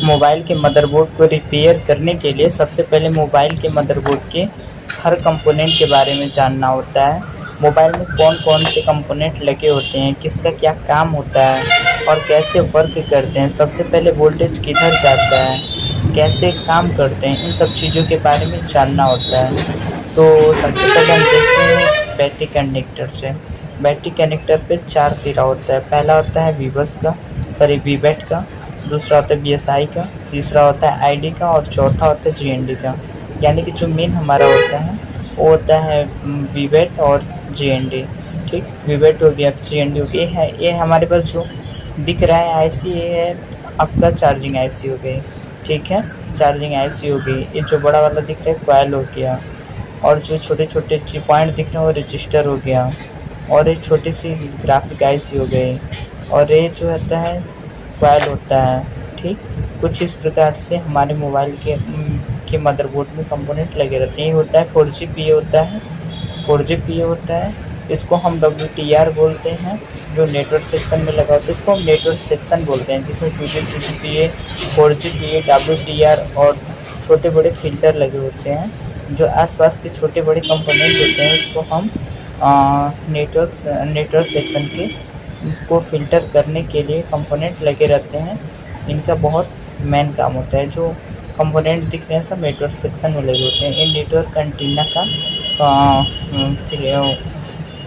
Mobile के motherboard को repair करने के लिए सबसे पहले मोबाइल के मदरबोर्ड के हर कंपोनेंट के बारे में जानना होता है। मोबाइल में कौन-कौन से कंपोनेंट लगे होते हैं, किसका क्या काम होता है और कैसे वर्क करते हैं। सबसे पहले वोल्टेज किधर जाता है, कैसे काम करते हैं, इन सब चीज़ों के बारे में जानना होता है। तो सबसे पहले हम देखते हैं बैटरी कनेक्टर से। बैटरी कनेक्टर पे 4 सिरा होता है। पहला होता है वीवेट का, दूसरा होता है बीएसआई का, तीसरा होता है आईडी का और चौथा होता है जीएनडी का। यानी कि जो मेन हमारा होता है वो होता है वीवेट और जीएनडी। ठीक, वीवेट हो गया, जीएनडी हो गया। ये हमारे पास जो दिख रहा है आईसी, ये है आपका चार्जिंग आईसी हो गई। ठीक है, चार्जिंग आईसी हो गई। ये जो बड़ा वाला दिख रहा है कॉइल हो गया, और जो छोटे छोटे पॉइंट दिख रहे हैं वो रजिस्टर हो गया, और एक छोटी सी ग्राफिक आईसी हो गई, और ये जो होता है कॉइल होता है। ठीक, कुछ इस प्रकार से हमारे मोबाइल के मदरबोर्ड में कंपोनेंट लगे रहते हैं। ये होता है 4GPA होता है, 4GPA होता है। इसको हम WTR बोलते हैं, जो नेटवर्क सेक्शन में लगा होता है इसको हम नेटवर्क सेक्शन बोलते हैं, जिसमें 2GPA 4GPA WTR और छोटे बड़े फिल्टर लगे होते हैं। जो आसपास के छोटे बड़े कंपोनेंट होते हैं उसको हम नेटवर्क सेक्शन को फ़िल्टर करने के लिए कंपोनेंट लगे रहते हैं। इनका बहुत मेन काम होता है। जो कंपोनेंट दिख रहे हैं सब नेटवर्क सेक्शन में लगे होते हैं। ये नेटवर्क एंटीना का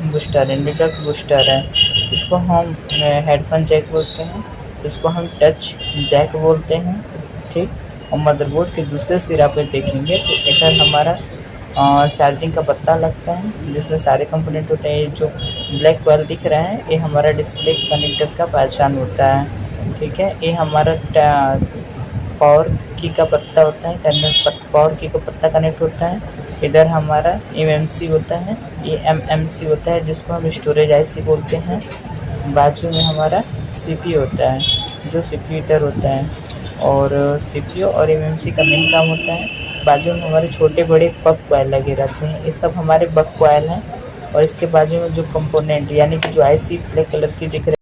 बूस्टर है, नेटवर्क बूस्टर है। इसको हम हेडफोन जैक बोलते हैं, इसको हम टच जैक बोलते हैं। ठीक, और मदरबोर्ड के दूसरे सिरा पे देखेंगे तो इधर हमारा चार्जिंग का पत्ता लगता है, जिसमें सारे कंपोनेंट होते हैं। ये जो ब्लैक कॉइल दिख रहा है ये हमारा डिस्प्ले कनेक्टर का पहचान होता है। ठीक है, ये हमारा पावर की का पत्ता होता है, पावर की का पत्ता कनेक्ट होता है। इधर हमारा एमएमसी होता है, ये एमएमसी होता है जिसको हम स्टोरेज आईसी बोलते हैं। बाजू में हमारा सीपीयू होता है, जो सीपीयू इधर होता है, और सीपीयू और एमएमसी का मेन काम होता है। बाजू में हमारे छोटे बड़े बक कॉइल लगे रहते हैं, ये सब हमारे बक कॉइल हैं। और इसके बाजू में जो कंपोनेंट यानी कि जो आईसी ब्लैक कलर की दिख रही